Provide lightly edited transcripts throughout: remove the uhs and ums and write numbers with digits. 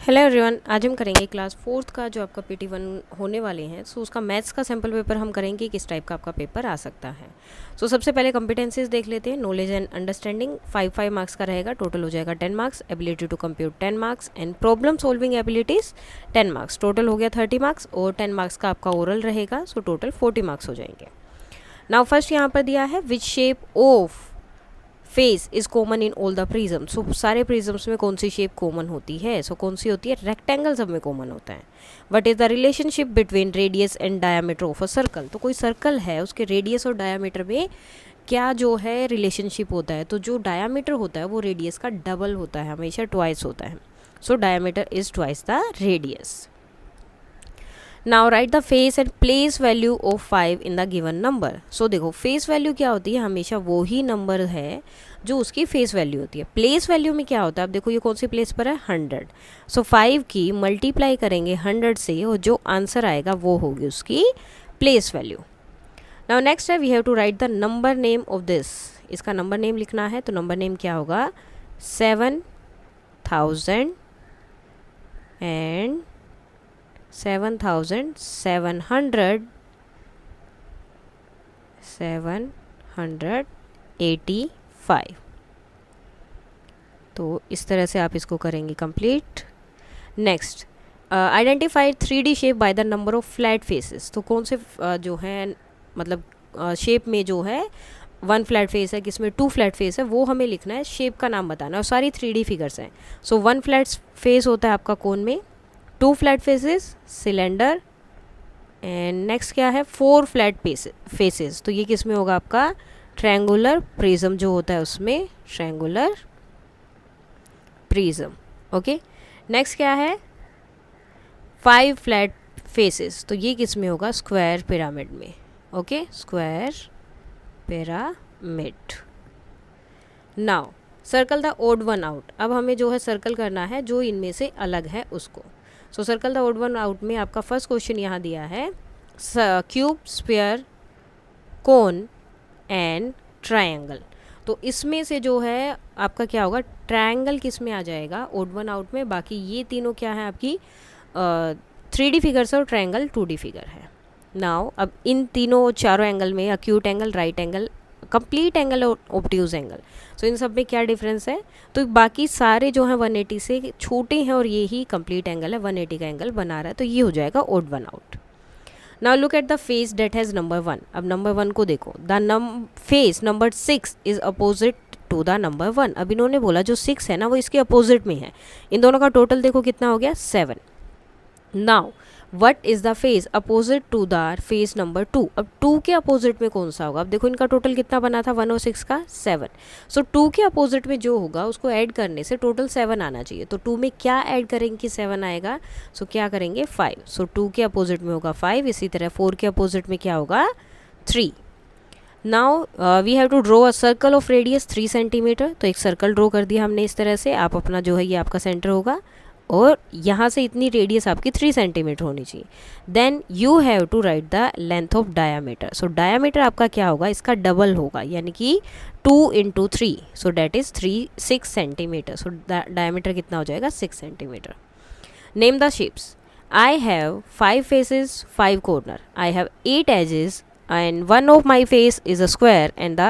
Hello everyone, आज हम करेंगे क्लास फोर्थ का जो आपका PT1 होने वाले हैं। सो उसका मैथ्स का सैम्पल पेपर हम करेंगे किस टाइप का आपका पेपर आ सकता है। सो सबसे पहले कॉम्पिटेंसीज देख लेते हैं। नॉलेज एंड अंडरस्टैंडिंग 5 मार्क्स का रहेगा, टोटल हो जाएगा 10 marks. Ability to compute 10 marks and problem solving abilities 10 marks, total हो गया 30 मार्क्स। और 10 मार्क्स का आपका ओरल रहेगा, सो टोटल 40 मार्क्स हो जाएंगे। नाउ फर्स्ट यहाँ पर दिया है which shape of face is common in all the prism. So सारे प्रिज्म्स में कौन सी शेप कॉमन होती है? सो कौन सी होती है? रेक्टेंगल सब में कॉमन होता है। What is the relationship between radius and diameter of a circle. तो कोई सर्कल है, उसके रेडियस और डायामीटर में क्या जो है रिलेशनशिप होता है? तो जो डायामीटर होता है वो रेडियस का डबल होता है, हमेशा ट्वाइस होता है। So diameter is twice the radius. Now write the face and place value of 5 in the given number. So देखो, फेस वैल्यू क्या होती है? हमेशा वो ही नंबर है जो उसकी फेस वैल्यू होती है। प्लेस वैल्यू में क्या होता है? अब देखो ये कौन सी प्लेस पर है? 100। सो 5 की मल्टीप्लाई करेंगे 100 से और जो आंसर आएगा वो होगी उसकी प्लेस वैल्यू। नाउ नेक्स्ट है we have to write the number name of this. इसका नंबर नेम लिखना है, तो नंबर नेम क्या होगा? 7,000 एंड 7,785। तो इस तरह से आप इसको करेंगे complete. Next, identify 3D shape by the number of flat faces. तो कौन से जो है मतलब शेप में जो है 1 फ्लैट फेस है, किसमें 2 फ्लैट फेस है, वो हमें लिखना है, शेप का नाम बताना है। और सारी 3D फिगर्स हैं। सो 1 फ्लैट फेस होता है आपका कोन में, 2 flat faces cylinder, and next क्या है? 4 फ्लैट फेसेस। तो ये किस में होगा? आपका ट्रायंगुलर प्रिज्म जो होता है उसमें, ट्रायंगुलर प्रिज्म। ओके, नेक्स्ट क्या है? 5 फ्लैट फेसेस। तो ये किस में होगा? स्क्वायर पिरामिड में। Okay, square pyramid. Now circle the odd one out. अब हमें जो है सर्कल करना है जो इनमें से अलग है उसको। So circle the odd one out में आपका फर्स्ट क्वेश्चन यहाँ दिया है, cube, sphere, cone and triangle. तो इसमें से जो है आपका क्या होगा? ट्रायंगल किस में आ जाएगा? ओड वन आउट में। बाकी ये तीनों क्या है? आपकी 3D फिगर्स और ट्रायंगल 2D फिगर है। नाउ अब इन तीनों चारों एंगल में acute angle, right angle, complete angle और ऑब्ट्यूज एंगल, सो इन सब में क्या डिफरेंस है? तो बाकी सारे जो हैं 180 से छोटे हैं और ये ही कंप्लीट एंगल है, 180 का एंगल बना रहा है। तो ये हो जाएगा odd one out. Now look at the face that has number 1। अब नंबर 1 को देखो, the face number 6 is opposite to the number 1। अब इन्होंने बोला जो 6 है ना वो इसके अपोजिट में है। इन दोनों का टोटल देखो कितना हो गया? 7। Now what is the face opposite to the face number 2। अब 2 के अपोजिट में कौन सा होगा? अब देखो इनका टोटल कितना बना था? 1 और 6 का 7। सो 2 के अपोजिट में जो होगा उसको ऐड करने से टोटल 7 आना चाहिए। तो 2 में क्या ऐड करेंगे कि 7 आएगा? सो क्या करेंगे? 5। सो 2 के अपोजिट में होगा 5। इसी तरह 4 के अपोजिट में क्या होगा? 3। Now we have to draw a circle of radius 3 centimetre. तो एक सर्कल ड्रॉ कर दिया हमने इस तरह से। आप अपना जो है ये आपका सेंटर होगा और यहाँ से इतनी रेडियस आपकी 3 सेंटीमीटर होनी चाहिए। Then you have to write the length of diameter. So diameter आपका क्या होगा? इसका डबल होगा, यानी कि 2 × 3, so that is 6 centimetre. So diameter कितना हो जाएगा? 6 centimetre. Name the shapes. I have 5 faces, 5 corner. I have 8 edges and 1 of my face is a square and the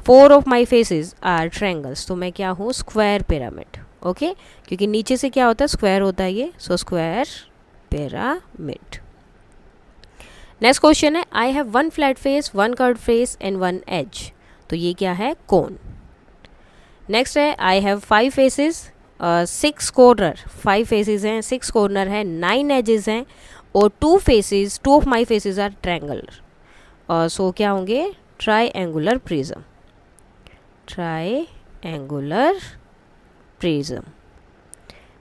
4 of my faces are triangles। तो मैं क्या हूँ? Square pyramid. Okay, क्योंकि नीचे से क्या होता है? स्क्वायर होता है ये। So square pyramid. Next question है, I have 1 flat face, 1 curved face and 1 edge. तो ये क्या है? कोन। नेक्स्ट है, I have 5 faces, 6 corner. 5 faces हैं, 6 कॉर्नर है, 9 एजेस हैं और 2 of my faces are triangular. So क्या होंगे? Triangular prism. Triangular prism.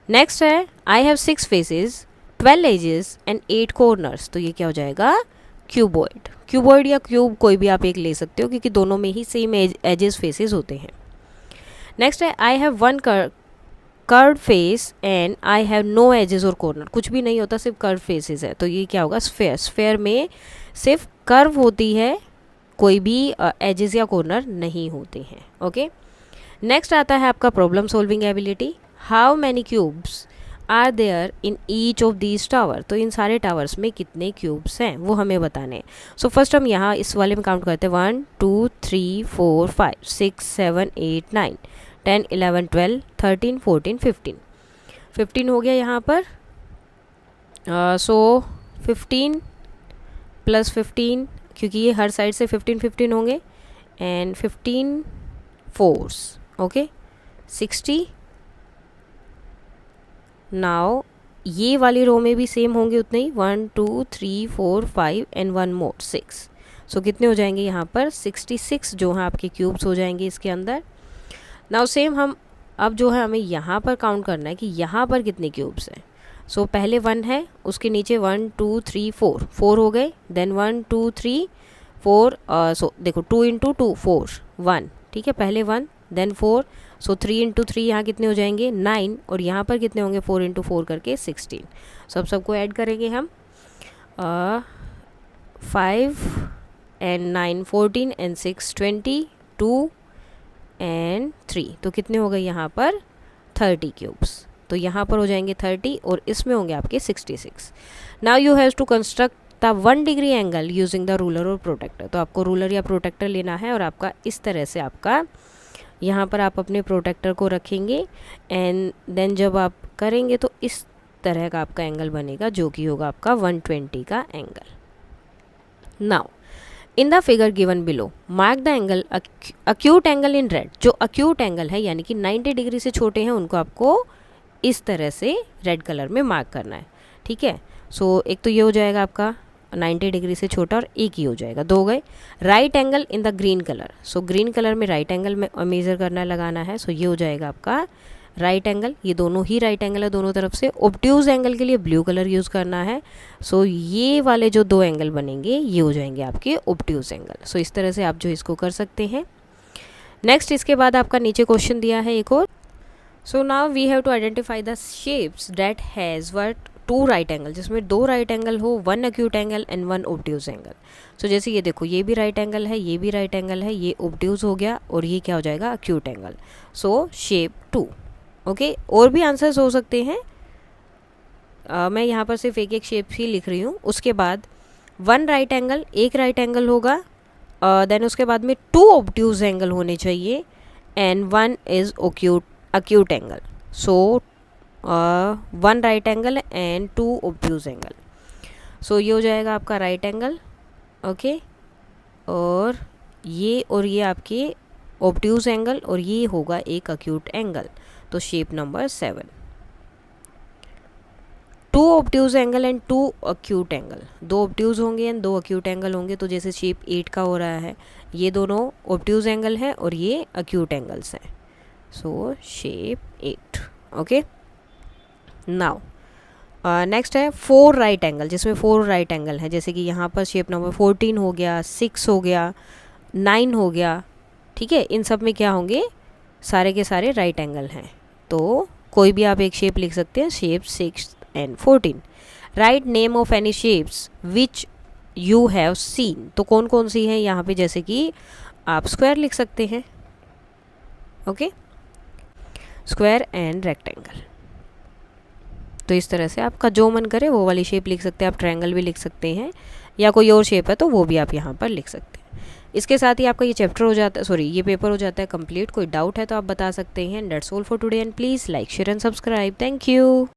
Next है, I have 6 faces, 12 edges and 8 corners. तो ये क्या हो जाएगा? क्यूबॉइड। क्यूबॉइड या क्यूब कोई भी आप एक ले सकते हो क्योंकि दोनों में ही सेम एजेस फेसेस होते हैं। नेक्स्ट है, I have 1 curved face and I have no edges और कॉर्नर। कुछ भी नहीं होता, सिर्फ कर्व फेसेस है। तो ये क्या होगा? स्फेयर। स्फेयर में सिर्फ कर्व होती है, कोई भी एजेस या कॉर्नर नहीं होते हैं। ओके, नेक्स्ट आता है आपका problem solving ability. How many cubes are there in each of these tower, तो इन सारे टावर्स में कितने क्यूब्स हैं वो हमें बताने हैं। सो फर्स्ट हम यहाँ इस वाले में काउंट करते हैं 1 2 3 4 5 6 7 8 9 10 11 12 13 14 15 15 हो गया यहाँ पर। सो 15 प्लस 15, क्योंकि ये हर साइड से 15 15 होंगे, एंड 15 फोर्स, ओके 60। नाउ ये वाली रो में भी सेम होंगे उतने ही, 1 2 3 4 5 एंड 1 मोर 6। सो कितने हो जाएंगे यहाँ पर 66 जो है आपके क्यूब्स हो जाएंगे इसके अंदर। नाउ सेम हम अब जो है हमें यहाँ पर काउंट करना है कि यहाँ पर कितने क्यूब्स हैं। सो पहले 1 है, उसके नीचे 1 2 3 4 4 हो गए, देन 1 2 3 4, सो देखो 2 इंटू 2 4 1, ठीक है, पहले 1 देन 4, सो 3 इंटू 3 यहाँ कितने हो जाएंगे 9, और यहाँ पर कितने होंगे 4 इंटू 4 करके 16। सो अब सबको ऐड करेंगे हम, 5 एंड 9 14 एंड 6 20 2 एंड 3, तो कितने हो गए यहाँ पर 30 क्यूब्स। तो यहाँ पर हो जाएंगे 30 और इसमें होंगे आपके 66। Now you have to construct the 1 degree angle using the ruler और प्रोटेक्टर। तो आपको रूलर या प्रोटेक्टर लेना है और आपका इस तरह से आपका यहाँ पर आप अपने प्रोटेक्टर को रखेंगे, एंड देन जब आप करेंगे तो इस तरह का आपका एंगल बनेगा जो कि होगा आपका 120 का angle. Now in the figure given below mark the angle acute angle in red. जो अक्यूट एंगल है यानी कि 90 डिग्री से छोटे हैं उनको आपको इस तरह से रेड कलर में मार्क करना है, ठीक है। सो एक तो ये हो जाएगा आपका 90 डिग्री से छोटा, और एक ही हो जाएगा, 2 गए। Right angle in the green colour, so green colour में राइट एंगल में मेज़र करना लगाना है। सो ये हो जाएगा आपका राइट एंगल, ये दोनों ही राइट एंगल है दोनों तरफ से। ऑब्ट्यूज एंगल के लिए ब्लू कलर यूज़ करना है। सो ये वाले जो 2 एंगल बनेंगे ये हो जाएंगे आपके ऑब्ट्यूज एंगल। सो इस तरह से आप जो इसको कर सकते हैं। नेक्स्ट इसके बाद आपका नीचे क्वेश्चन दिया है एक और। So now we have to identify the shapes that has what 2 right angle, जिसमें 2 राइट एंगल हो, 1 acute angle and 1 obtuse angle. So जैसे ये देखो, ये भी राइट एंगल है, ये भी राइट एंगल है, ये ऑब्ट्यूज हो गया और ये क्या हो जाएगा एक्यूट एंगल। सो शेप 2, ओके। और भी आंसर्स हो सकते हैं, मैं यहाँ पर सिर्फ एक एक शेप ही लिख रही हूँ। उसके बाद 1 राइट एंगल, एक राइट एंगल होगा, देन उसके बाद में 2 ऑब्ट्यूज एंगल होने चाहिए and 1 is acute angle. So 1 right angle and 2 obtuse angle. So ये हो जाएगा आपका राइट एंगल, ओके, और ये आपके obtuse एंगल, और ये होगा एक acute एंगल। तो shape number 7, 2 obtuse angle and 2 acute angle, 2 obtuse होंगे एंड 2 acute एंगल होंगे। तो जैसे शेप 8 का हो रहा है, ये दोनों obtuse एंगल हैं और ये acute एंगल्स हैं। So shape 8, okay. Now next है 4 राइट एंगल, जिसमें 4 राइट एंगल है, जैसे कि यहाँ पर शेप नंबर 14 हो गया, 6 हो गया, 9 हो गया, ठीक है। इन सब में क्या होंगे, सारे के सारे राइट एंगल हैं। तो कोई भी आप एक शेप लिख सकते हैं, shape 6 and 14। Write name of any shapes which you have seen. तो कौन कौन सी हैं यहाँ पे, जैसे कि आप स्क्वायर लिख सकते हैं, ओके, स्क्वायर एंड रेक्टेंगल। तो इस तरह से आपका जो मन करे वो वाली शेप लिख सकते हैं। आप ट्रायंगल भी लिख सकते हैं, या कोई और शेप है तो वो भी आप यहाँ पर लिख सकते हैं। इसके साथ ही आपका ये चैप्टर हो जाता है, सॉरी ये पेपर हो जाता है कंप्लीट। कोई डाउट है तो आप बता सकते हैं। That's all for today and please like share and subscribe. Thank you.